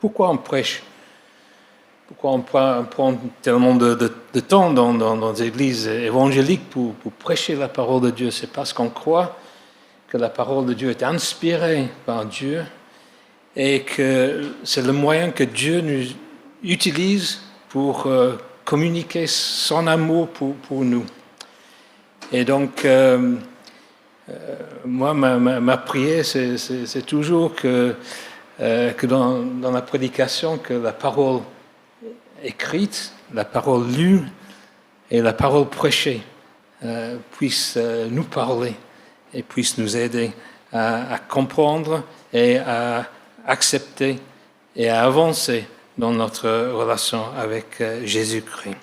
Pourquoi on prêche? Pourquoi on prend tellement de temps dans les églises évangéliques pour prêcher la parole de Dieu? C'est parce qu'on croit que la parole de Dieu est inspirée par Dieu et que c'est le moyen que Dieu nous utilise pour communiquer son amour pour nous. Et donc, moi, ma prière, c'est toujours que dans la prédication, que la parole écrite, la parole lue et la parole prêchée puissent nous parler et puissent nous aider à comprendre et à accepter et à avancer dans notre relation avec Jésus-Christ.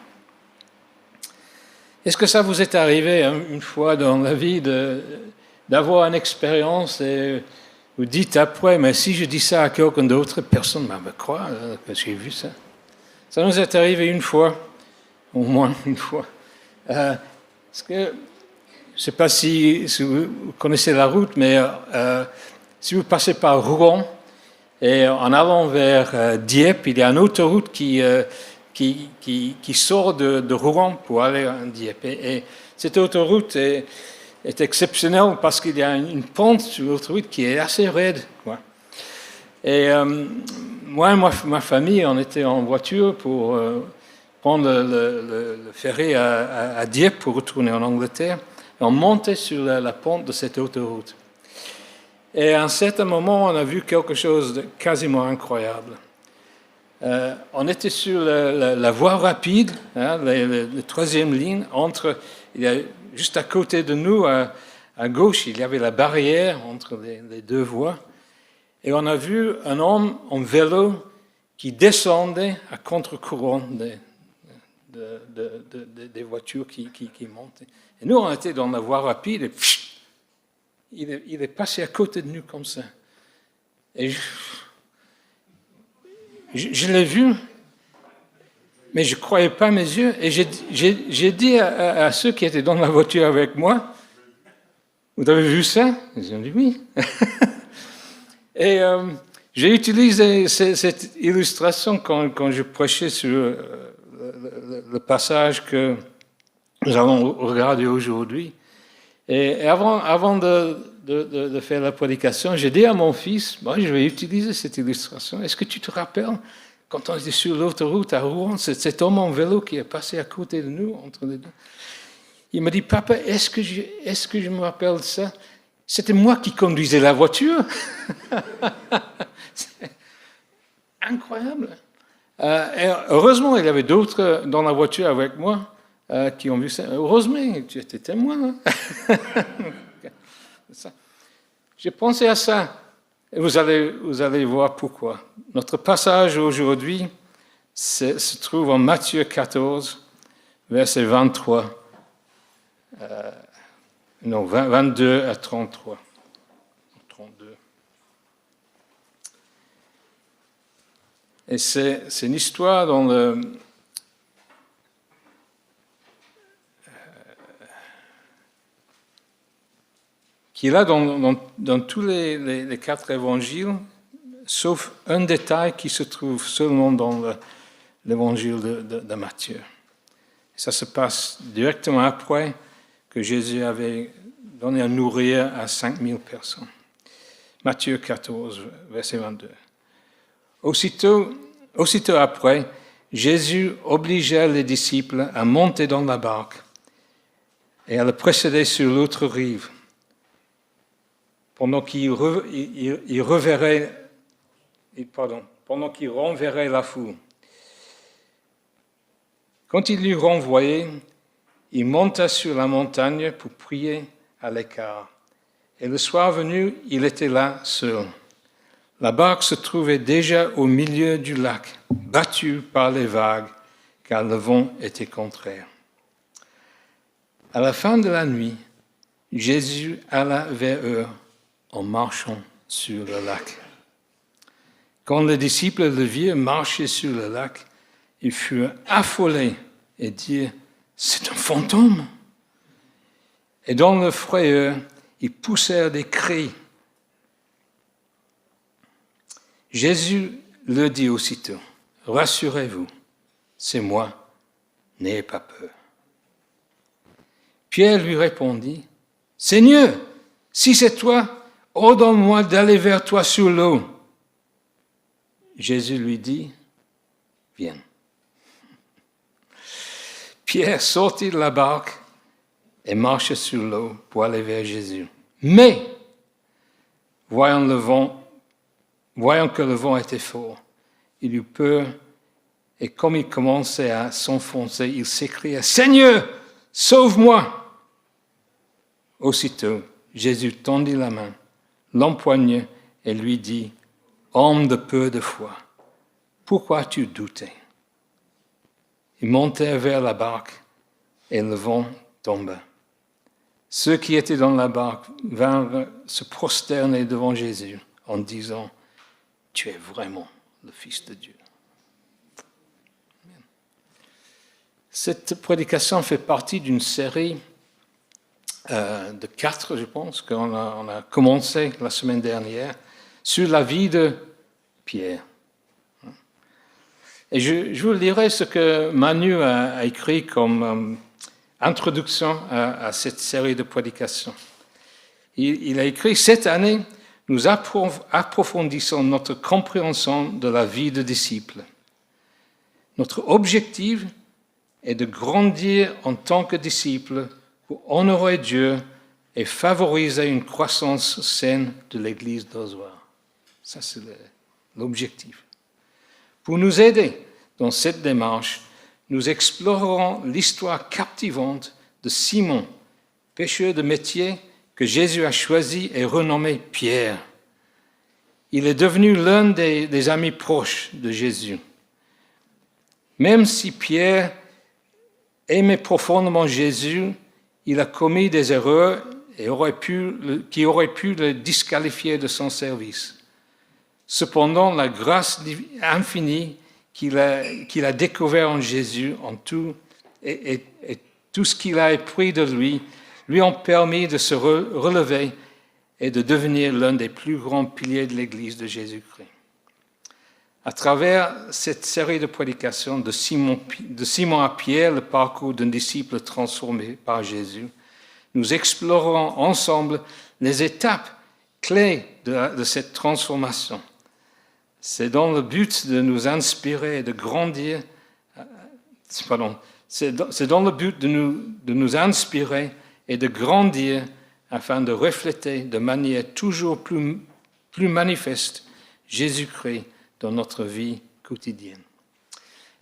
Est-ce que ça vous est arrivé une fois dans la vie d'avoir une expérience et vous dites après, mais si je dis ça à quelqu'un d'autre, personne ne me croit que j'ai vu ça. Ça nous est arrivé une fois, au moins une fois. Parce que, je ne sais pas si vous connaissez la route, mais si vous passez par Rouen, et en allant vers Dieppe, il y a une autoroute qui sort de Rouen pour aller à Dieppe. Et cette autoroute est exceptionnelle parce qu'il y a une pente sur l'autoroute qui est assez raide, quoi. Et moi et ma famille, on était en voiture pour prendre le ferry à Dieppe pour retourner en Angleterre. Et on montait sur la pente de cette autoroute. Et à un certain moment, on a vu quelque chose de quasiment incroyable. On était sur la voie rapide, hein, la troisième ligne, il y a, juste à côté de nous, à gauche, il y avait la barrière entre les deux voies. Et on a vu un homme en vélo qui descendait à contre-courant des voitures qui montaient. Et nous, on était dans la voie rapide et il est passé à côté de nous comme ça. Et je l'ai vu, mais je ne croyais pas mes yeux. Et j'ai dit à ceux qui étaient dans la voiture avec moi, vous avez vu ça? Ils ont dit oui. Et j'ai utilisé cette illustration quand je prêchais sur le passage que nous allons regarder aujourd'hui. Et avant de faire la prédication, j'ai dit à mon fils, je vais utiliser cette illustration. Est-ce que tu te rappelles, quand on était sur l'autoroute à Rouen, c'est cet homme en vélo qui est passé à côté de nous, entre les deux. Il m'a dit, papa, est-ce que je me rappelle de ça? C'était moi qui conduisais la voiture. C'est incroyable. Et heureusement, il y avait d'autres dans la voiture avec moi qui ont vu ça. Heureusement, tu étais témoin. J'ai pensé à ça. Et vous allez voir pourquoi. Notre passage aujourd'hui se trouve en Matthieu 14, verset 23. 22 à 33. 32. Et c'est une histoire dans qui est là dans tous les 4 évangiles, sauf un détail qui se trouve seulement dans l'évangile de Matthieu. Et ça se passe directement après que Jésus avait donné à nourrir à 5000 personnes. Matthieu 14, verset 22. Aussitôt après, Jésus obligea les disciples à monter dans la barque et à le précéder sur l'autre rive, pendant qu'il renverrait la foule. Quand il l'eut renvoyé, il monta sur la montagne pour prier à l'écart. Et le soir venu, il était là seul. La barque se trouvait déjà au milieu du lac, battue par les vagues, car le vent était contraire. À la fin de la nuit, Jésus alla vers eux en marchant sur le lac. Quand les disciples le virent marcher sur le lac, ils furent affolés et dirent « C'est un fantôme !» Et dans le frayeur, ils poussèrent des cris. Jésus leur dit aussitôt, « Rassurez-vous, c'est moi, n'ayez pas peur. » Pierre lui répondit, « Seigneur, si c'est toi, ordonne-moi d'aller vers toi sur l'eau. » Jésus lui dit, « Viens. » Pierre sortit de la barque et marcha sur l'eau pour aller vers Jésus. Mais, voyant que le vent était fort, il eut peur et comme il commençait à s'enfoncer, il s'écria, « Seigneur, sauve-moi !» Aussitôt, Jésus tendit la main, l'empoigna et lui dit, « Homme de peu de foi, pourquoi as-tu douté ?» Ils montèrent vers la barque et le vent tomba. Ceux qui étaient dans la barque vinrent se prosterner devant Jésus en disant, « Tu es vraiment le Fils de Dieu. » Cette prédication fait partie d'une série de 4, je pense, qu'on a commencé la semaine dernière, sur la vie de Pierre. Et je vous lirai ce que Manu a écrit comme introduction à cette série de prédications. Il a écrit « Cette année, nous approfondissons notre compréhension de la vie de disciple. Notre objectif est de grandir en tant que disciple pour honorer Dieu et favoriser une croissance saine de l'Église d'Ozoir. » Ça, c'est l'objectif. Pour nous aider dans cette démarche, nous explorerons l'histoire captivante de Simon, pêcheur de métier que Jésus a choisi et renommé Pierre. Il est devenu l'un des amis proches de Jésus. Même si Pierre aimait profondément Jésus, il a commis des erreurs qui auraient pu le disqualifier de son service. Cependant, la grâce infinie qu'il a découvert en Jésus en tout, et tout ce qu'il a appris de lui ont permis de se relever et de devenir l'un des plus grands piliers de l'Église de Jésus-Christ. À travers cette série de prédications de Simon à Pierre, le parcours d'un disciple transformé par Jésus, nous explorerons ensemble les étapes clés de cette transformation. C'est dans le but de nous inspirer et de grandir. C'est dans le but de nous inspirer et de grandir afin de refléter de manière toujours plus manifeste Jésus-Christ dans notre vie quotidienne.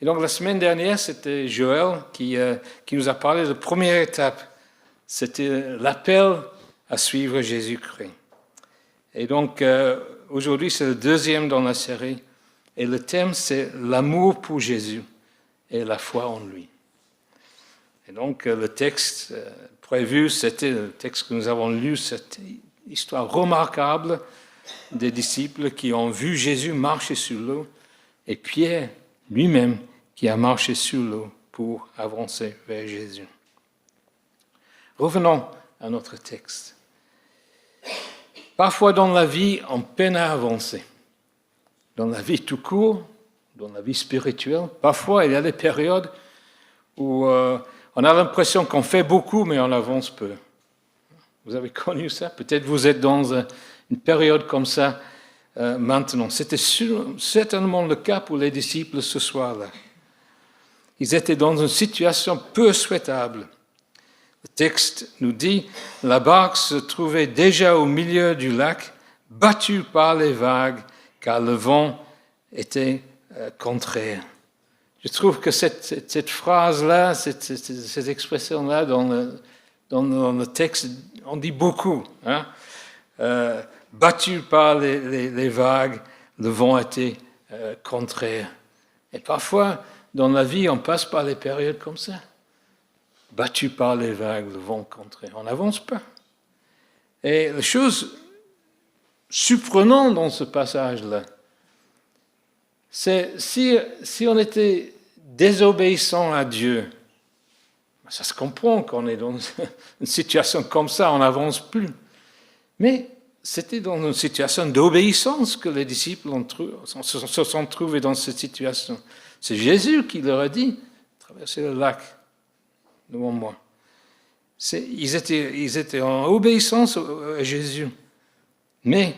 Et donc la semaine dernière, c'était Joël qui nous a parlé de la première étape. C'était l'appel à suivre Jésus-Christ. Et donc aujourd'hui, c'est le deuxième dans la série. Et le thème, c'est l'amour pour Jésus et la foi en lui. Et donc le texte prévu, c'était le texte que nous avons lu, cette histoire remarquable des disciples qui ont vu Jésus marcher sur l'eau et Pierre lui-même qui a marché sur l'eau pour avancer vers Jésus. Revenons à notre texte. Parfois dans la vie, on peine à avancer. Dans la vie tout court, dans la vie spirituelle, parfois il y a des périodes où on a l'impression qu'on fait beaucoup, mais on avance peu. Vous avez connu ça? Peut-être vous êtes dans une période comme ça maintenant. C'était certainement le cas pour les disciples ce soir-là. Ils étaient dans une situation peu souhaitable. Le texte nous dit « La barque se trouvait déjà au milieu du lac, battue par les vagues, car le vent était contraire. » Je trouve que cette phrase-là, cette expression-là dans le texte, on dit beaucoup. Hein? Battu par les vagues, le vent était contraire. Et parfois, dans la vie, on passe par des périodes comme ça. Battu par les vagues, le vent contraire. On n'avance pas. Et la chose surprenante dans ce passage-là, c'est si on était désobéissant à Dieu, ça se comprend qu'on est dans une situation comme ça, on n'avance plus. Mais c'était dans une situation d'obéissance que les disciples se sont trouvés dans cette situation. C'est Jésus qui leur a dit, traversez le lac devant moi. Ils étaient en obéissance à Jésus, mais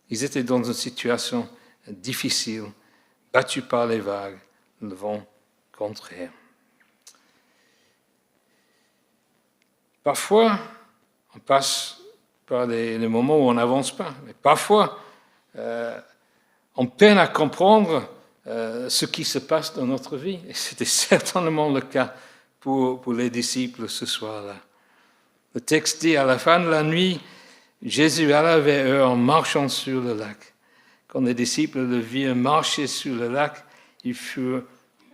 ils étaient dans une situation difficile, battus par les vagues, le vent contraire. Parfois, on passe par des moments où on n'avance pas, mais parfois, on peine à comprendre ce qui se passe dans notre vie. Et c'était certainement le cas pour les disciples ce soir-là. Le texte dit, à la fin de la nuit, Jésus alla vers eux en marchant sur le lac. Quand les disciples le virent marcher sur le lac, ils furent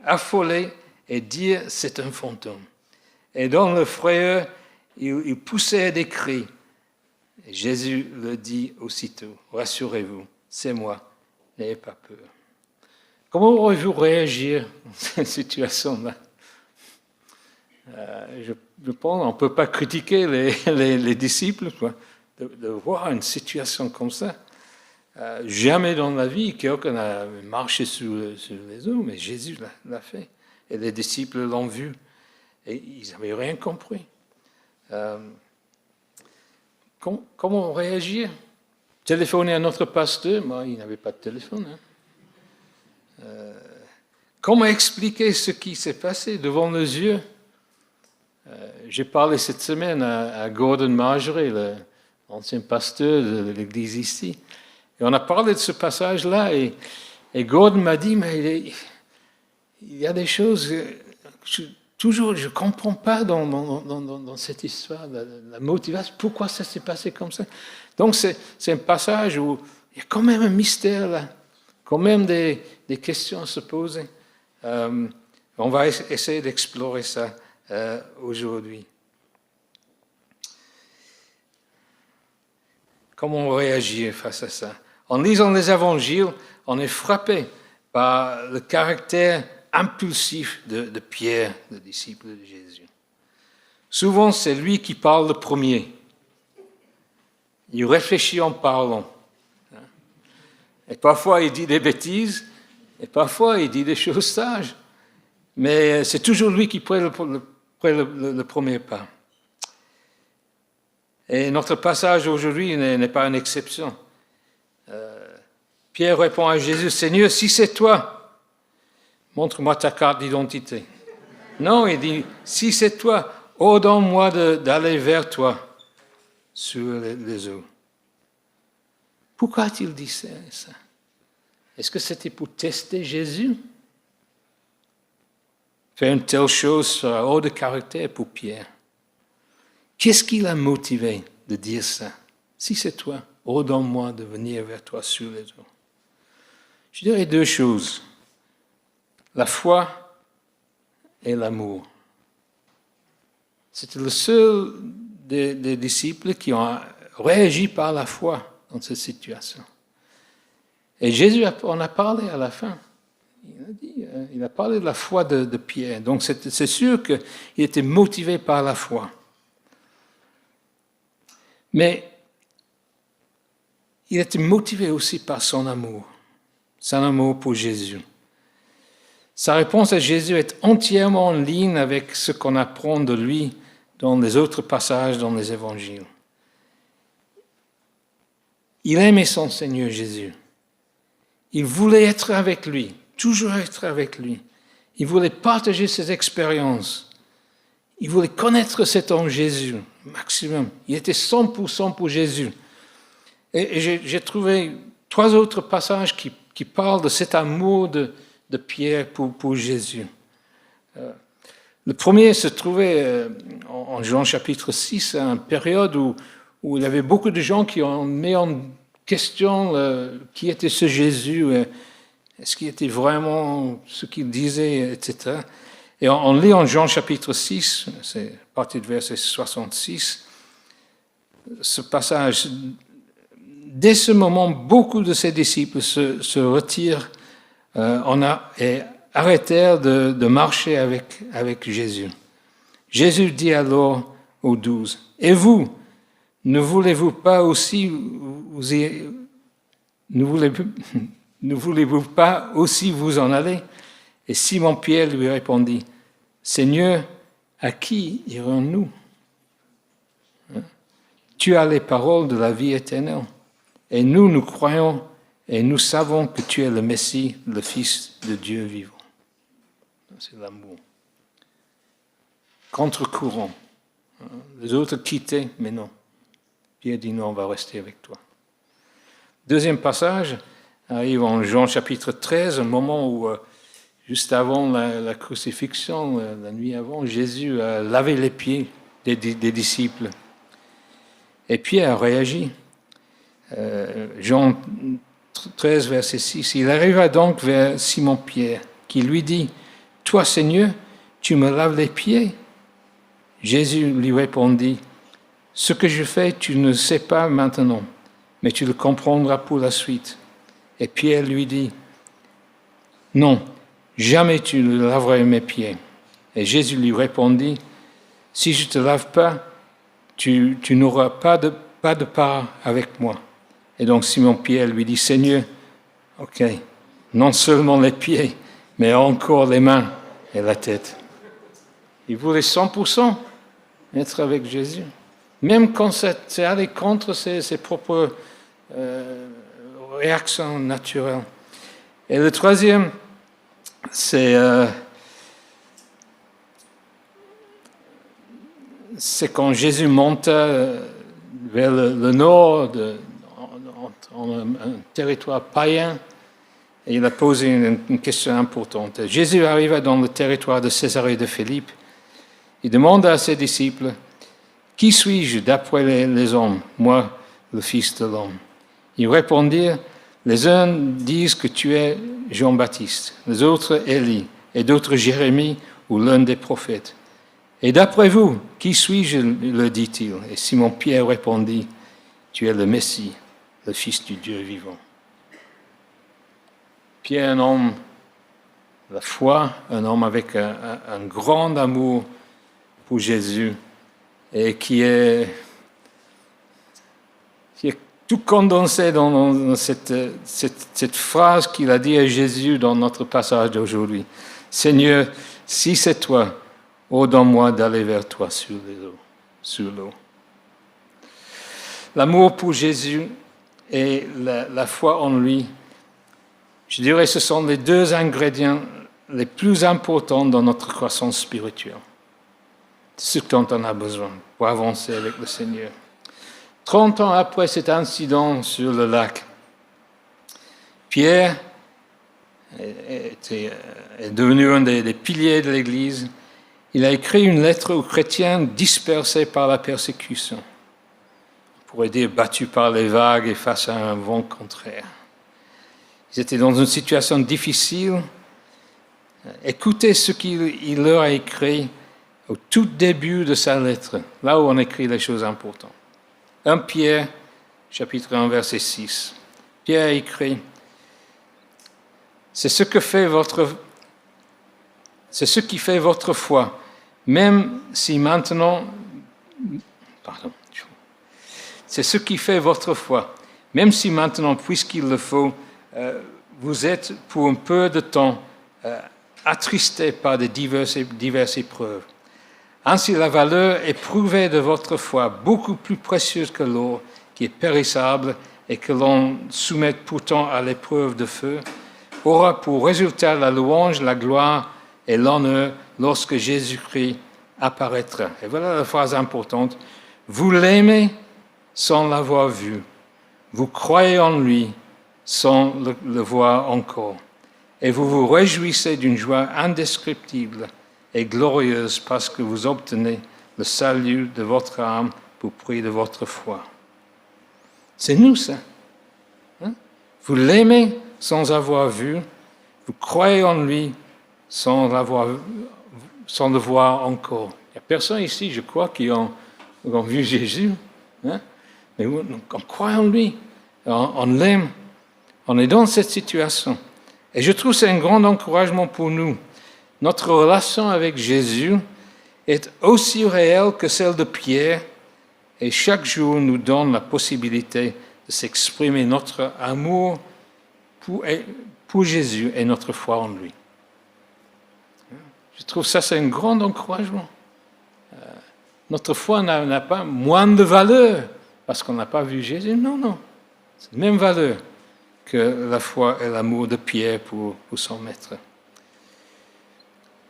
affolés et dirent, c'est un fantôme. Et dans le frayeur, ils poussèrent des cris. Et Jésus le dit aussitôt, rassurez-vous, c'est moi, n'ayez pas peur. Comment aurez-vous réagi dans cette situation-là? Je pense qu'on ne peut pas critiquer les disciples, quoi, de voir une situation comme ça. Jamais dans la vie, quelqu'un n'a marché sur les eaux, mais Jésus l'a fait. Et les disciples l'ont vu. Et ils n'avaient rien compris. Comment réagir? Téléphoner à notre pasteur? Moi, il n'avait pas de téléphone. Comment expliquer ce qui s'est passé devant nos yeux? J'ai parlé cette semaine à Gordon Marjorie, l'ancien pasteur de l'église ici. Et on a parlé de ce passage-là et Gordon m'a dit, mais il y a des choses que je ne comprends pas dans cette histoire, la motivation, pourquoi ça s'est passé comme ça. Donc c'est un passage où il y a quand même un mystère là, quand même des questions à se poser. On va essayer d'explorer ça aujourd'hui. Comment réagir face à ça? En lisant les évangiles, on est frappé par le caractère impulsif de Pierre, le disciple de Jésus. Souvent, c'est lui qui parle le premier. Il réfléchit en parlant. Et parfois, il dit des bêtises, et parfois, il dit des choses sages. Mais c'est toujours lui qui prend le premier pas. Et notre passage aujourd'hui n'est pas une exception. Pierre répond à Jésus, « Seigneur, si c'est toi, montre-moi ta carte d'identité. » Non, il dit, « Si c'est toi, ordonne-moi d'aller vers toi sur les eaux. » Pourquoi a-t-il dit ça? Est-ce que c'était pour tester Jésus? Faire une telle chose sera hors de caractère pour Pierre. Qu'est-ce qui l'a motivé de dire ça? Si c'est toi, ordonne-moi de venir vers toi sur les eaux. Je dirais deux choses. La foi et l'amour. C'était le seul des disciples qui ont réagi par la foi dans cette situation. Et Jésus en a parlé à la fin. Il a parlé de la foi de Pierre. Donc c'est sûr qu'il était motivé par la foi. Mais il était motivé aussi par son amour pour Jésus. Sa réponse à Jésus est entièrement en ligne avec ce qu'on apprend de lui dans les autres passages dans les évangiles. Il aimait son Seigneur Jésus. Il voulait être avec lui, toujours être avec lui. Il voulait partager ses expériences. Il voulait connaître cet homme Jésus, maximum. Il était 100% pour Jésus. Et j'ai trouvé 3 autres passages qui parlent de cet amour de Pierre pour Jésus. Le premier se trouvait en Jean chapitre 6, à une période où il y avait beaucoup de gens qui ont mis en question qui était ce Jésus, est-ce qu'il était vraiment ce qu'il disait, etc. Et on lit en Jean chapitre 6, c'est à partir du verset 66, ce passage. Dès ce moment, beaucoup de ses disciples se retirent et arrêtèrent de marcher avec Jésus. Jésus dit alors aux 12, « Et vous, ne voulez-vous pas aussi vous en aller? Et Simon-Pierre lui répondit, Seigneur, à qui irons-nous? Tu as les paroles de la vie éternelle. Et nous croyons et nous savons que tu es le Messie, le Fils de Dieu vivant. C'est l'amour. Contre-courant. Les autres quittaient, mais non. Pierre dit non, on va rester avec toi. Deuxième passage arrive en Jean chapitre 13, un moment où, juste avant la crucifixion, la nuit avant, Jésus a lavé les pieds des disciples. Et Pierre a réagi. Jean 13, verset 6. Il arriva donc vers Simon-Pierre, qui lui dit, « Toi, Seigneur, tu me laves les pieds ?» Jésus lui répondit, « Ce que je fais, tu ne sais pas maintenant, mais tu le comprendras pour la suite. » Et Pierre lui dit, « Non, jamais tu ne laveras mes pieds. » Et Jésus lui répondit, « Si je ne te lave pas, tu n'auras pas de part avec moi. » Et donc Simon-Pierre lui dit, « Seigneur, ok, non seulement les pieds, mais encore les mains et la tête. » Il voulait 100% être avec Jésus. Même quand c'est allé contre ses propres réactions naturelles. Et le troisième, c'est quand Jésus monta vers le nord, en un territoire païen, et il a posé une question importante. Jésus arriva dans le territoire de Césarée de Philippe. Il demanda à ses disciples, « Qui suis-je d'après les hommes, moi, le Fils de l'homme ?» Ils répondirent, « Les uns disent que tu es Jean-Baptiste, les autres Élie, et d'autres Jérémie ou l'un des prophètes. Et d'après vous, qui suis-je » le dit-il. Et Simon-Pierre répondit, « Tu es le Messie, le Fils du Dieu vivant. » Pierre, un homme de la foi, un homme avec un grand amour pour Jésus, et qui est tout condensé dans cette phrase qu'il a dit à Jésus dans notre passage d'aujourd'hui. « Seigneur, si c'est toi, ordonne-moi d'aller vers toi sur l'eau. » L'amour pour Jésus et la foi en lui, je dirais, ce sont les deux ingrédients les plus importants dans notre croissance spirituelle. C'est ce dont on a besoin pour avancer avec le Seigneur. 30 ans après cet incident sur le lac, Pierre est devenu un des piliers de l'Église. Il a écrit une lettre aux chrétiens dispersés par la persécution. On pourrait dire battus par les vagues et face à un vent contraire. Ils étaient dans une situation difficile. Écoutez ce qu'il leur a écrit au tout début de sa lettre, là où on écrit les choses importantes. 1 Pierre, chapitre 1, verset 6. Pierre a écrit, c'est ce qui fait votre foi, même si maintenant, puisqu'il le faut, vous êtes pour un peu de temps attristés par de diverses épreuves. Ainsi, la valeur éprouvée de votre foi, beaucoup plus précieuse que l'or, qui est périssable et que l'on soumet pourtant à l'épreuve de feu, aura pour résultat la louange, la gloire et l'honneur lorsque Jésus-Christ apparaîtra. Et voilà la phrase importante. Vous l'aimez sans l'avoir vu. Vous croyez en lui sans le voir encore. Et vous vous réjouissez d'une joie indescriptible et glorieuse parce que vous obtenez le salut de votre âme pour prix de votre foi. C'est nous, ça. Hein? Vous l'aimez sans avoir vu, vous croyez en lui sans le voir encore. Il n'y a personne ici, je crois, qui ont vu Jésus. Hein? Mais on croit en lui, on l'aime, on est dans cette situation. Et je trouve que c'est un grand encouragement pour nous. Notre relation avec Jésus est aussi réelle que celle de Pierre et chaque jour nous donne la possibilité de s'exprimer notre amour pour Jésus et notre foi en lui. Je trouve ça, c'est un grand encouragement. Notre foi n'a pas moins de valeur parce qu'on n'a pas vu Jésus. Non. C'est la même valeur que la foi et l'amour de Pierre pour son maître.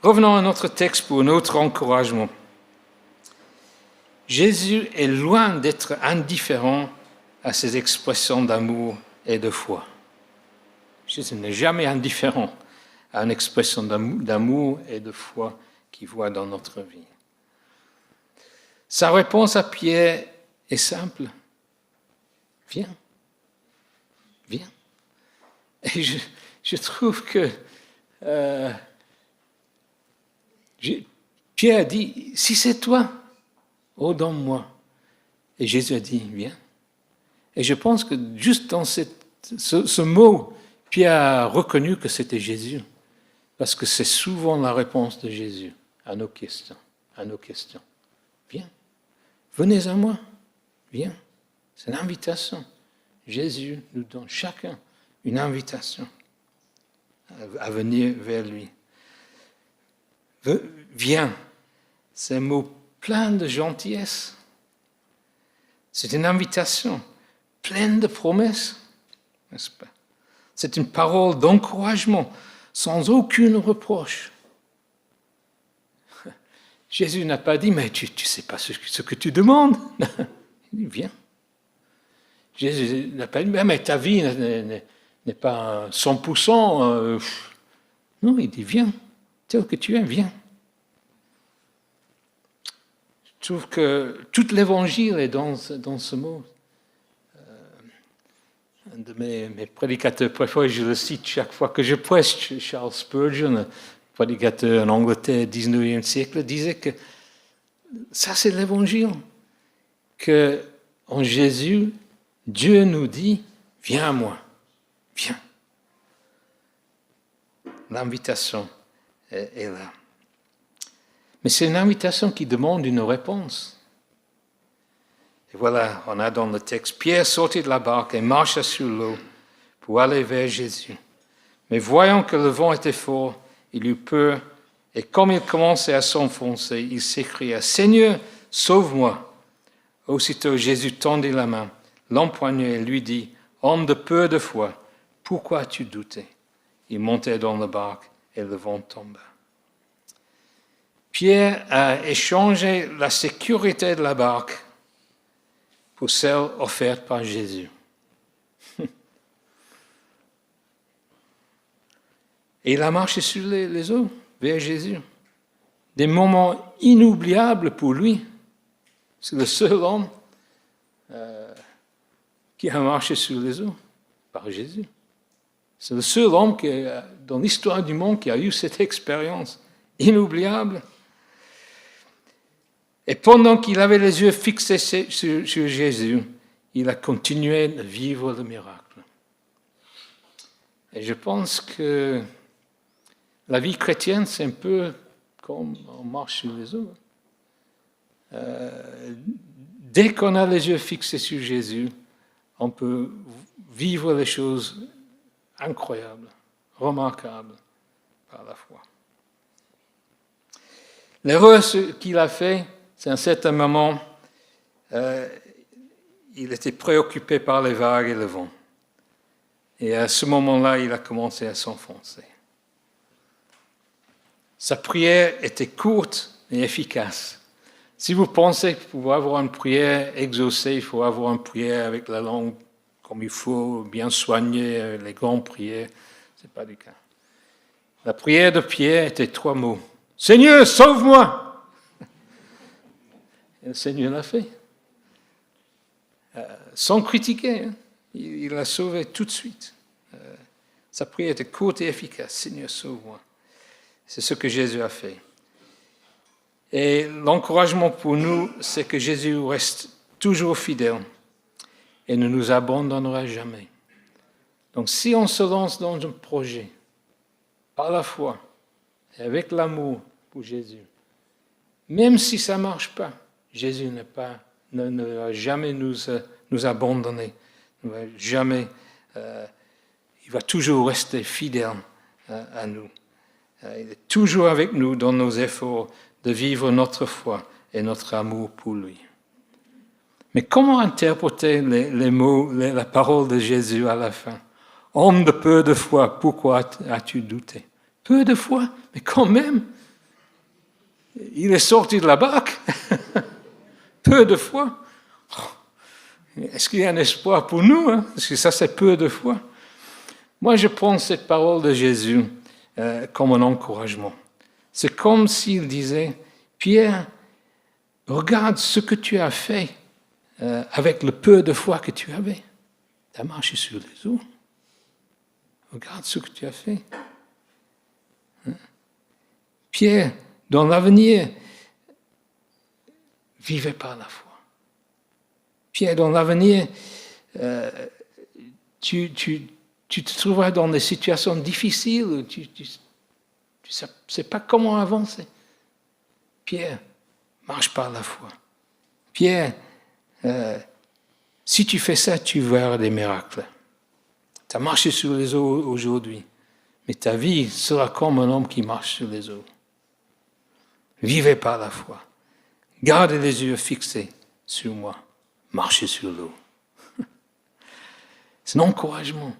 Revenons à notre texte pour un autre encouragement. Jésus est loin d'être indifférent à ces expressions d'amour et de foi. Jésus n'est jamais indifférent à une expression d'amour et de foi qu'il voit dans notre vie. Sa réponse à Pierre est simple. Viens. Et je trouve que Pierre a dit, si c'est toi, donne-moi. Et Jésus a dit, viens. Et je pense que juste dans ce mot, Pierre a reconnu que c'était Jésus. Parce que c'est souvent la réponse de Jésus à nos questions. Viens. Venez à moi. Viens. C'est une invitation. Jésus nous donne chacun une invitation à venir vers lui. Viens. C'est un mot plein de gentillesse. C'est une invitation pleine de promesses, n'est-ce pas? C'est une parole d'encouragement sans aucune reproche. Jésus n'a pas dit, mais tu ne sais pas ce que tu demandes. Il dit, viens. Jésus n'a pas dit, mais ta vie n'est pas 100%. Non, il dit, viens, tel que tu es, viens. Je trouve que tout l'évangile est dans ce mot. Un de mes prédicateurs préférés, je le cite chaque fois que je prêche, Charles Spurgeon, prédicateur en Angleterre du 19e siècle, disait que ça c'est l'évangile, que en Jésus, Dieu nous dit, viens à moi, viens. L'invitation est là. Mais c'est une invitation qui demande une réponse. Et voilà, on a dans le texte, Pierre sortit de la barque et marcha sur l'eau pour aller vers Jésus. Mais voyant que le vent était fort, il eut peur, et comme il commençait à s'enfoncer, il s'écria, « Seigneur, sauve-moi !» Aussitôt Jésus tendit la main, l'empoigna et lui dit, « Homme de peu de foi, pourquoi as-tu douté ?» Il montait dans la barque et le vent tomba. Pierre a échangé la sécurité de la barque pour celle offerte par Jésus. Et il a marché sur les eaux vers Jésus. Des moments inoubliables pour lui. C'est le seul homme qui a marché sur les eaux par Jésus. C'est le seul homme dans l'histoire du monde qui a eu cette expérience inoubliable. Et pendant qu'il avait les yeux fixés sur Jésus, il a continué de vivre le miracle. Et je pense que la vie chrétienne, c'est un peu comme on marche sur les eaux. Dès qu'on a les yeux fixés sur Jésus, on peut vivre les choses incroyables, remarquables par la foi. L'erreur qu'il a fait, c'est à un certain moment, il était préoccupé par les vagues et le vent. Et à ce moment-là, il a commencé à s'enfoncer. Sa prière était courte et efficace. Si vous pensez que pour avoir une prière exaucée, il faut avoir une prière avec la langue comme il faut, bien soignée, les grandes prières, ce n'est pas du cas. La prière de Pierre était 3 mots. « Seigneur, sauve-moi !» Et le Seigneur l'a fait. Sans critiquer, hein. Il l'a sauvé tout de suite. Sa prière était courte et efficace. « Seigneur, sauve-moi !» C'est ce que Jésus a fait. Et l'encouragement pour nous, c'est que Jésus reste toujours fidèle et ne nous abandonnera jamais. Donc si on se lance dans un projet, par la foi et avec l'amour pour Jésus, même si ça ne marche pas, Jésus n'est pas ne va jamais nous abandonner. Ne va jamais, il va toujours rester fidèle à nous. Il est toujours avec nous dans nos efforts de vivre notre foi et notre amour pour lui. Mais comment interpréter les mots, la parole de Jésus à la fin? Homme de peu de foi, pourquoi as-tu douté? Peu de foi, mais quand même, il est sorti de la barque. Peu de foi. Est-ce qu'il y a un espoir pour nous, hein? Parce que ça, c'est peu de foi. Moi, je prends cette parole de Jésus comme un encouragement. C'est comme s'il disait, Pierre, regarde ce que tu as fait avec le peu de foi que tu avais. Tu as marché sur les eaux. Regarde ce que tu as fait. Hein? Pierre, dans l'avenir, vivez par la foi. Pierre, dans l'avenir, tu te trouveras dans des situations difficiles, tu ne sais pas comment avancer. Pierre, marche par la foi. Pierre, si tu fais ça, tu verras des miracles. Tu as marché sur les eaux aujourd'hui, mais ta vie sera comme un homme qui marche sur les eaux. Vivez par la foi. Gardez les yeux fixés sur moi. Marchez sur l'eau. C'est un encouragement.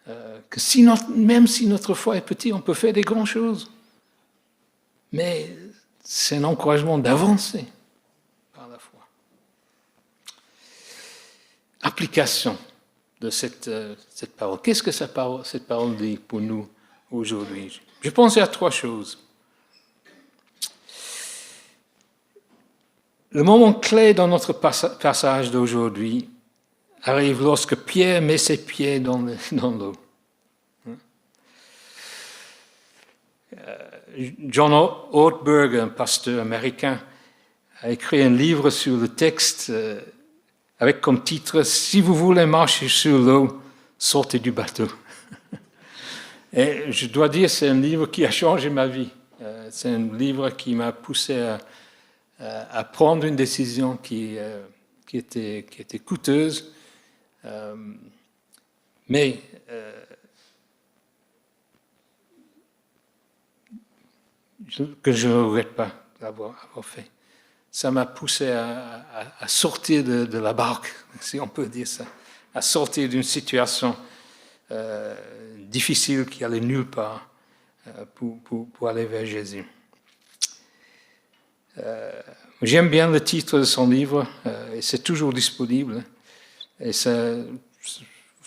Que même si notre foi est petite, on peut faire des grandes choses. Mais c'est un encouragement d'avancer par la foi. Application de cette parole. Qu'est-ce que cette parole dit pour nous aujourd'hui? Je pense à 3 choses. Le moment clé dans notre passage d'aujourd'hui arrive lorsque Pierre met ses pieds dans l'eau. John Ortberg, un pasteur américain, a écrit un livre sur le texte avec comme titre « Si vous voulez marcher sur l'eau, sortez du bateau ». Et je dois dire, c'est un livre qui a changé ma vie. C'est un livre qui m'a poussé à prendre une décision qui était coûteuse, mais que je ne regrette pas d'avoir fait. Ça m'a poussé à sortir de la barque, si on peut dire ça, à sortir d'une situation difficile qui allait nulle part pour aller vers Jésus. J'aime bien le titre de son livre, et c'est toujours disponible. Et ça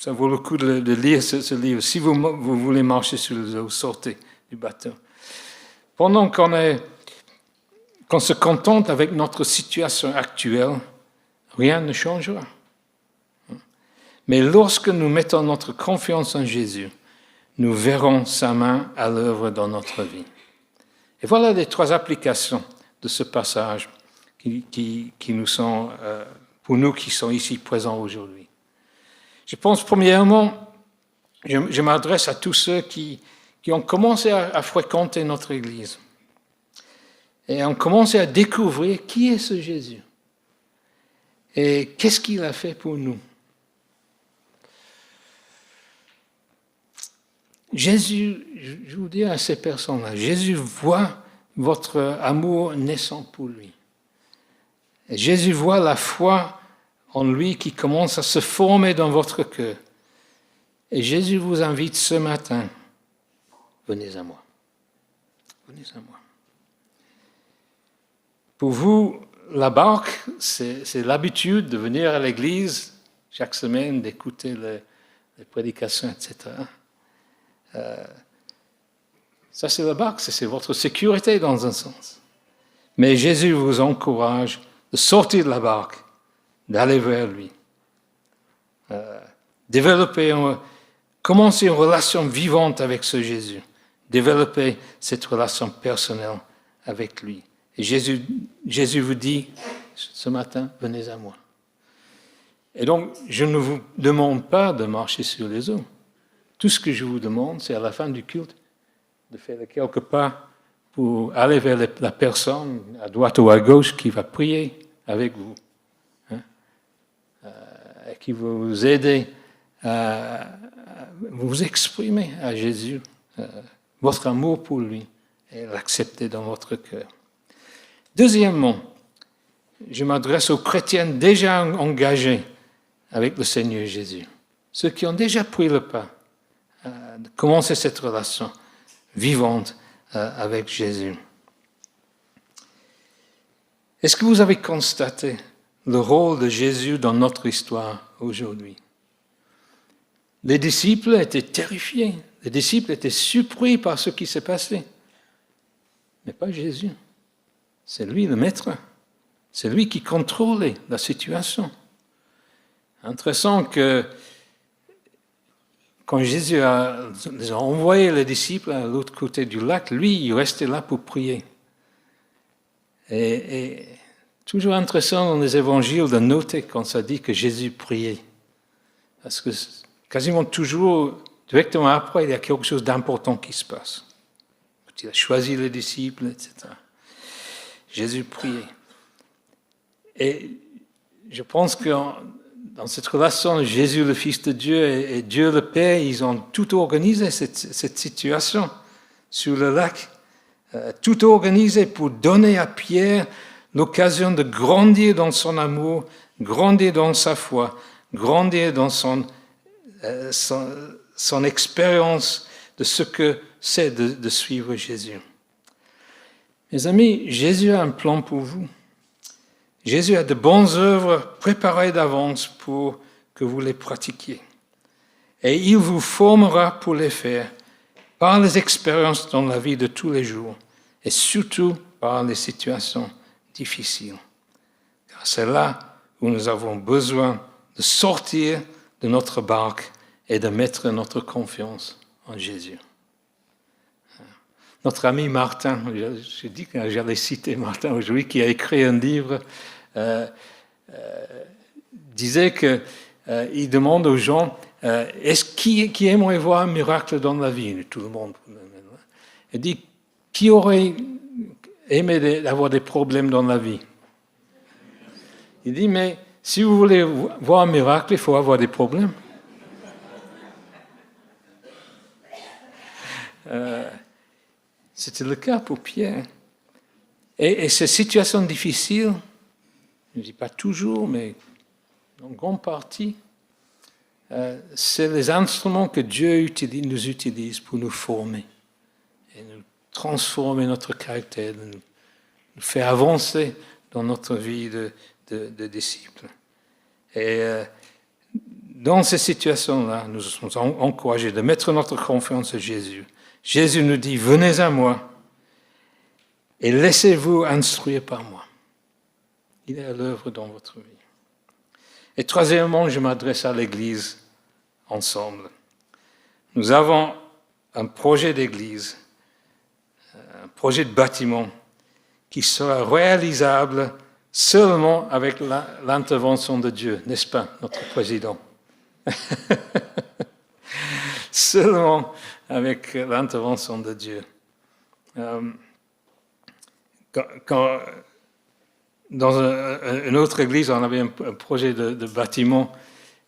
vaut le coup de lire ce livre. Si vous voulez marcher sur les eaux, sortez du bateau. Pendant qu'on se contente avec notre situation actuelle, rien ne changera. Mais lorsque nous mettons notre confiance en Jésus, nous verrons sa main à l'œuvre dans notre vie. Et voilà les 3 applications de ce passage qui nous sont, pour nous qui sommes ici présents aujourd'hui. Je pense premièrement, je m'adresse à tous ceux qui ont commencé à fréquenter notre Église et ont commencé à découvrir qui est ce Jésus et qu'est-ce qu'il a fait pour nous. Jésus, je vous dis à ces personnes-là, Jésus voit votre amour naissant pour lui. Et Jésus voit la foi en lui qui commence à se former dans votre cœur. Et Jésus vous invite ce matin, venez à moi. Venez à moi. Pour vous, la barque, c'est l'habitude de venir à l'église chaque semaine, d'écouter les prédications, etc. Ça, c'est la barque, c'est votre sécurité dans un sens. Mais Jésus vous encourage de sortir de la barque, d'aller vers lui. Commencer une relation vivante avec ce Jésus. Développer cette relation personnelle avec lui. Et Jésus vous dit, ce matin, venez à moi. Et donc, je ne vous demande pas de marcher sur les eaux. Tout ce que je vous demande, c'est à la fin du culte, de faire quelques pas pour aller vers la personne à droite ou à gauche qui va prier avec vous qui va vous aider à vous exprimer à Jésus, votre amour pour lui, et l'accepter dans votre cœur. Deuxièmement, je m'adresse aux chrétiens déjà engagés avec le Seigneur Jésus, ceux qui ont déjà pris le pas de commencer cette relation vivante avec Jésus. Est-ce que vous avez constaté le rôle de Jésus dans notre histoire aujourd'hui? Les disciples étaient terrifiés, les disciples étaient surpris par ce qui s'est passé. Mais pas Jésus. C'est lui le maître. C'est lui qui contrôlait la situation. Intéressant que quand Jésus a envoyé les disciples à l'autre côté du lac, lui, il restait là pour prier. Et toujours intéressant dans les évangiles de noter quand ça dit que Jésus priait. Parce que quasiment toujours, directement après, il y a quelque chose d'important qui se passe. Il a choisi les disciples, etc. Jésus priait. Et je pense que dans cette relation, Jésus le Fils de Dieu et Dieu le Père, ils ont tout organisé cette situation sur le lac. Tout organisé pour donner à Pierre l'occasion de grandir dans son amour, grandir dans sa foi, grandir dans son expérience de ce que c'est de suivre Jésus. Mes amis, Jésus a un plan pour vous. Jésus a de bonnes œuvres préparées d'avance pour que vous les pratiquiez. Et il vous formera pour les faire par les expériences dans la vie de tous les jours et surtout par les situations difficiles. Car c'est là où nous avons besoin de sortir de notre barque et de mettre notre confiance en Jésus. Notre ami Martin, je dis que j'allais citer Martin aujourd'hui, qui a écrit un livre, disait qu'il demande aux gens qui aimerait voir un miracle dans la vie? Tout le monde. Il dit, qui aurait aimé avoir des problèmes dans la vie? Il dit, mais si vous voulez voir un miracle, il faut avoir des problèmes. C'était le cas pour Pierre. Et ces situations difficiles, je ne dis pas toujours, mais en grande partie, c'est les instruments que Dieu nous utilise pour nous former et nous transformer notre caractère, nous faire avancer dans notre vie de disciples. Et dans ces situations-là, nous sommes encouragés de mettre notre confiance en Jésus. Jésus nous dit, venez à moi et laissez-vous instruire par moi. Il est à l'œuvre dans votre vie. Et troisièmement, je m'adresse à l'Église ensemble. Nous avons un projet d'Église, un projet de bâtiment qui sera réalisable seulement avec l'intervention de Dieu, n'est-ce pas, notre président? Seulement avec l'intervention de Dieu. Dans une autre église, on avait un projet de bâtiment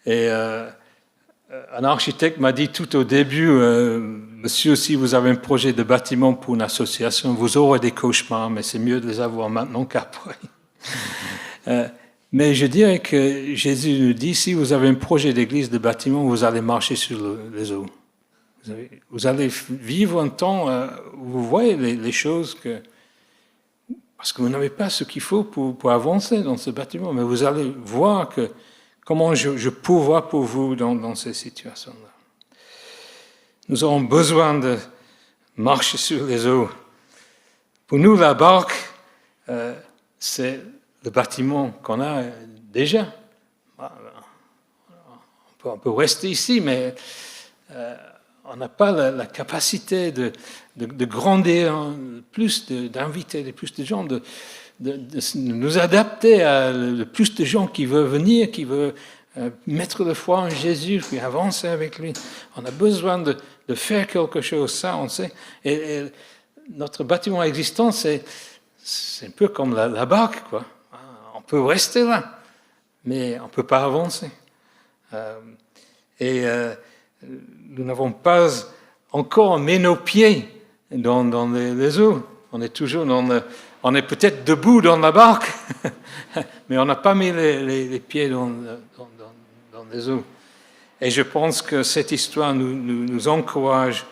et un architecte m'a dit tout au début, monsieur, si vous avez un projet de bâtiment pour une association, vous aurez des cauchemars, mais c'est mieux de les avoir maintenant qu'après. Mais je dirais que Jésus nous dit, si vous avez un projet d'église de bâtiment, vous allez marcher sur les eaux. Vous allez vivre un temps où vous voyez les choses parce que vous n'avez pas ce qu'il faut pour avancer dans ce bâtiment, mais vous allez voir comment je pourvois pour vous dans ces situations-là. Nous aurons besoin de marcher sur les eaux. Pour nous, la barque, c'est le bâtiment qu'on a déjà. On peut rester ici, mais on n'a pas la capacité de grandir plus, d'inviter plus de gens, de nous adapter à le plus de gens qui veulent venir, qui veulent mettre le foi en Jésus, puis avancer avec lui. On a besoin de faire quelque chose, ça, on sait. Et notre bâtiment existant, c'est un peu comme la barque, quoi. On peut rester là, mais on ne peut pas avancer. Nous n'avons pas encore mis nos pieds dans les eaux. On est toujours on est peut-être debout dans la barque, mais on n'a pas mis les pieds dans les eaux. Et je pense que cette histoire nous encourage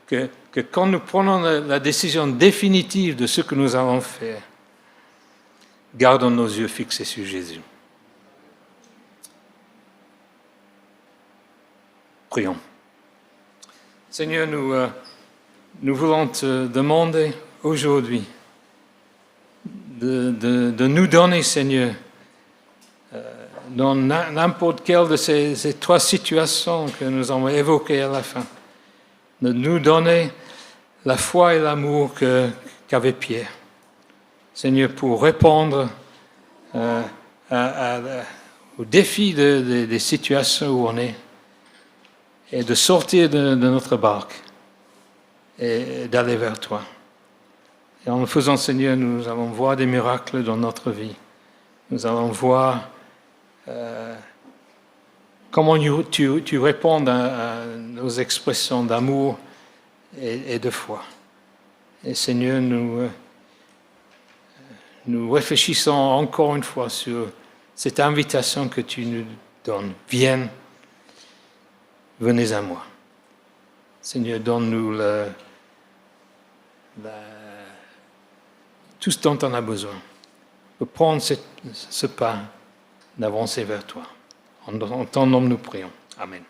que quand nous prenons la décision définitive de ce que nous allons faire, gardons nos yeux fixés sur Jésus. Prions. Seigneur, nous voulons te demander aujourd'hui de nous donner, Seigneur, dans n'importe quelle de ces trois situations que nous avons évoquées à la fin, de nous donner la foi et l'amour qu'avait Pierre. Seigneur, pour répondre au défi des situations où on est, et de sortir de notre barque et d'aller vers toi. Et en le faisant, Seigneur, nous allons voir des miracles dans notre vie. Nous allons voir comment tu réponds à nos expressions d'amour et de foi. Et Seigneur, nous réfléchissons encore une fois sur cette invitation que tu nous donnes. Venez à moi. Seigneur, donne-nous tout ce dont on a besoin pour prendre ce pas d'avancer vers toi. En ton nom, nous prions. Amen.